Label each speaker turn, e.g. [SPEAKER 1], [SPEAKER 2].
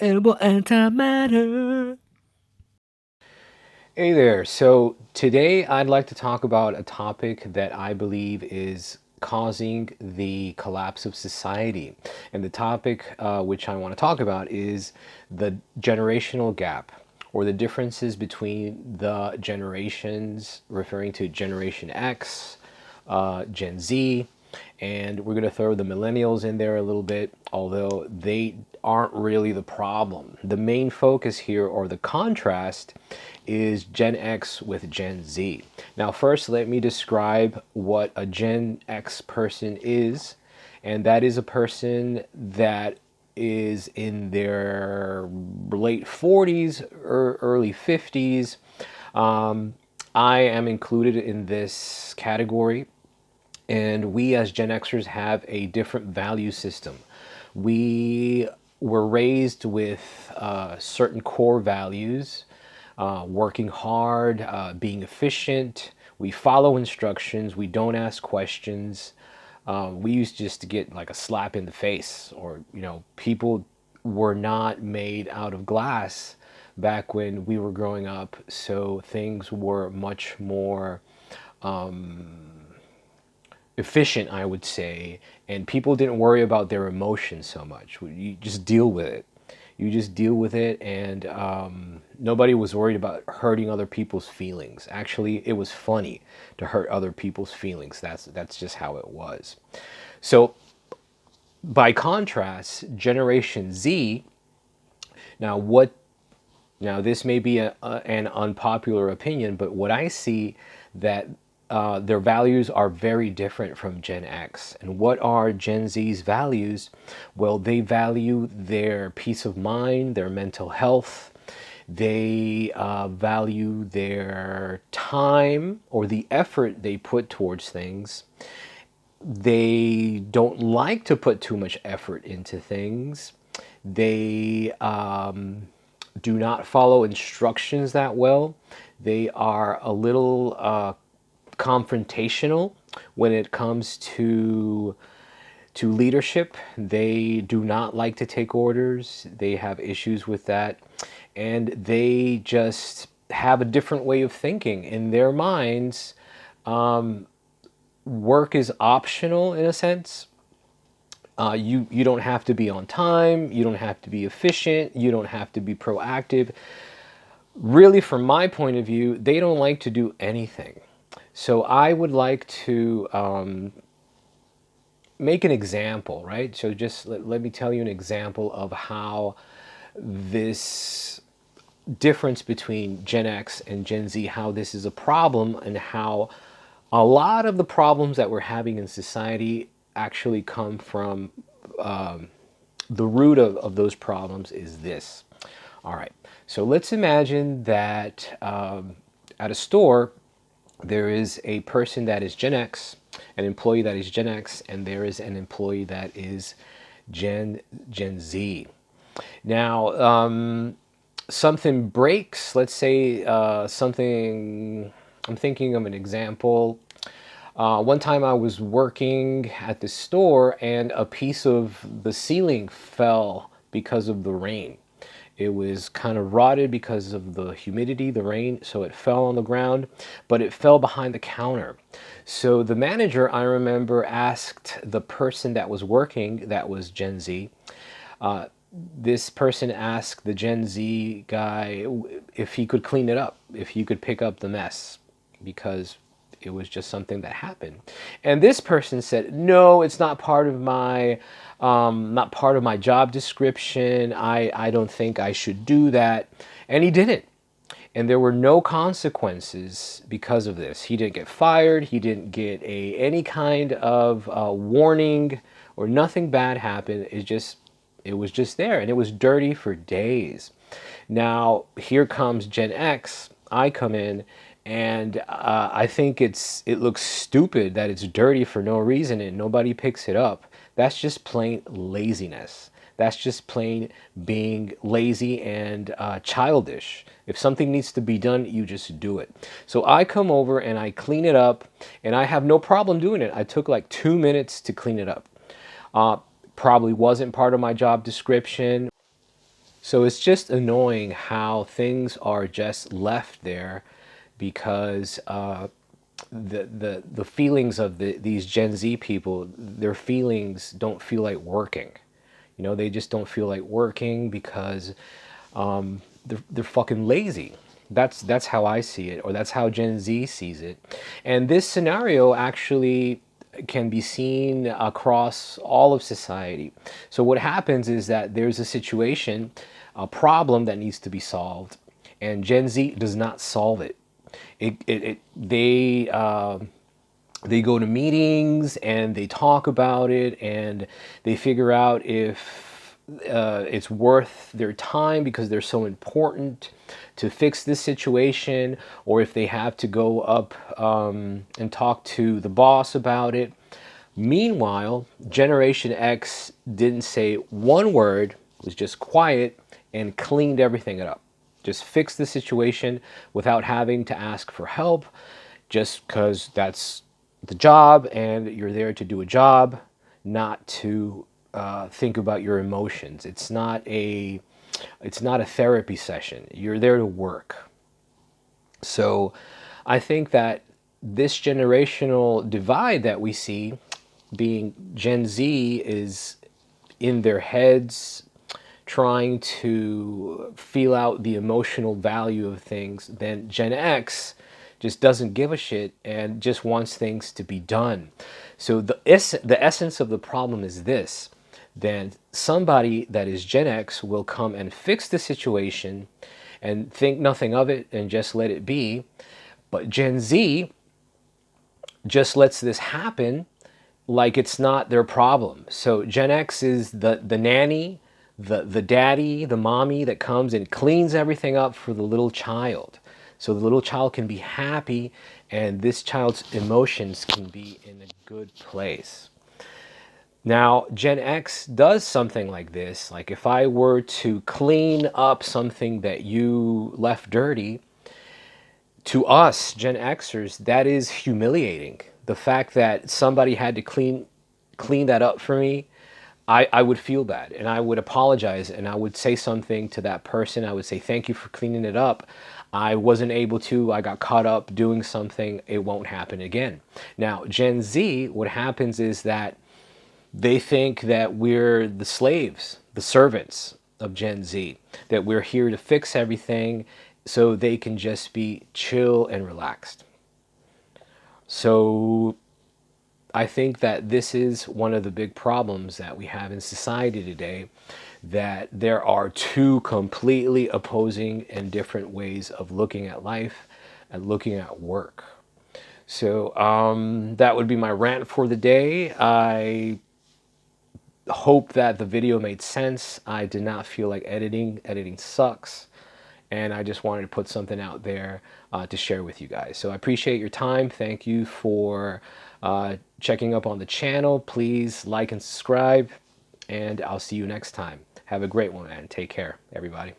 [SPEAKER 1] Edible antimatter.
[SPEAKER 2] Hey there. So today I'd like to talk about a topic that I believe is causing the collapse of society. And the topic which I want to talk about is the generational gap, or the differences between the generations, referring to Generation X, Gen Z, and we're going to throw the millennials in there a little bit, although they aren't really the problem. The main focus here, or the contrast, is Gen X with Gen Z. Now, first, let me describe what a Gen X person is, and that is a person that is in their late 40s or early 50s. I am included in this category, and we as Gen Xers have a different value system. We were raised with certain core values, working hard, being efficient. We follow instructions. We don't ask questions. We used just to get like a slap in the face, or, people were not made out of glass back when we were growing up. So things were much more efficient, I would say, and people didn't worry about their emotions so much. You just deal with it. You just deal with it, and nobody was worried about hurting other people's feelings. Actually, it was funny to hurt other people's feelings. That's just how it was. So, by contrast, Generation Z. Now, what Now, this may be an unpopular opinion, but what I see that their values are very different from Gen X. And what are Gen Z's values? Well, they value their peace of mind, their mental health. They value their time, or the effort they put towards things. They don't like to put too much effort into things. They do not follow instructions that well. They are a little confrontational when it comes to leadership. They do not like to take orders. They have issues with that, and they just have a different way of thinking. In their minds, work is optional in a sense. You don't have to be on time. You don't have to be efficient. You don't have to be proactive. Really, from my point of view, they don't like to do anything. So I would like to make an example, right? So just let me tell you an example of how this difference between Gen X and Gen Z, how this is a problem, and how a lot of the problems that we're having in society actually come from the root of those problems is this. All right, so let's imagine that at a store, there is a person that is Gen X, an employee that is Gen X, and there is an employee that is Gen Z. Now, something breaks. Let's say something. I'm thinking of an example. One time I was working at the store, and a piece of the ceiling fell because of the rain. It was kind of rotted because of the humidity, the rain, so it fell on the ground, but it fell behind the counter. So the manager, I remember, asked the person that was working, that was Gen Z, this person asked the Gen Z guy if he could clean it up, if he could pick up the mess, because it was just something that happened. And this person said, "No, it's not part of my job description. I don't think I should do that." And he didn't. And there were no consequences because of this. He didn't get fired. He didn't get any kind of warning, or nothing bad happened. It was just there, and it was dirty for days. Now here comes Gen X. I come in, and I think it looks stupid that it's dirty for no reason and nobody picks it up. That's just plain laziness. That's just plain being lazy and childish. If something needs to be done, you just do it. So I come over and I clean it up, and I have no problem doing it. I took like 2 minutes to clean it up. Probably wasn't part of my job description. So it's just annoying how things are just left there because the feelings of these Gen Z people, their feelings don't feel like working. You know, they just don't feel like working because they're fucking lazy. That's how I see it, or that's how Gen Z sees it. And this scenario actually can be seen across all of society. So what happens is that there's a situation, a problem that needs to be solved, and Gen Z does not solve it. They go to meetings and they talk about it and they figure out if it's worth their time because they're so important to fix this situation, or if they have to go up and talk to the boss about it. Meanwhile, Generation X didn't say one word, was just quiet and cleaned everything up. Just fixed the situation without having to ask for help, just because that's the job and you're there to do a job, not to think about your emotions. It's not a therapy session. You're there to work. So I think that this generational divide that we see, being Gen Z is in their heads trying to feel out the emotional value of things, then Gen X just doesn't give a shit and just wants things to be done. So the essence of the problem is this: then somebody that is Gen X will come and fix the situation and think nothing of it and just let it be. But Gen Z just lets this happen like it's not their problem. So Gen X is the nanny, the daddy, the mommy that comes and cleans everything up for the little child. So the little child can be happy and this child's emotions can be in a good place. Now, Gen X does something like this. Like if I were to clean up something that you left dirty, to us Gen Xers, that is humiliating. The fact that somebody had to clean that up for me, I would feel bad and I would apologize and I would say something to that person. I would say, thank you for cleaning it up. I wasn't able to, I got caught up doing something. It won't happen again. Now, Gen Z, what happens is that they think that we're the slaves, the servants of Gen Z, that we're here to fix everything so they can just be chill and relaxed. So I think that this is one of the big problems that we have in society today, that there are two completely opposing and different ways of looking at life and looking at work. So that would be my rant for the day. I hope that the video made sense. I did not feel like editing. Editing sucks. And I just wanted to put something out there to share with you guys. So I appreciate your time. Thank you for checking up on the channel. Please like and subscribe. And I'll see you next time. Have a great one, and take care, everybody.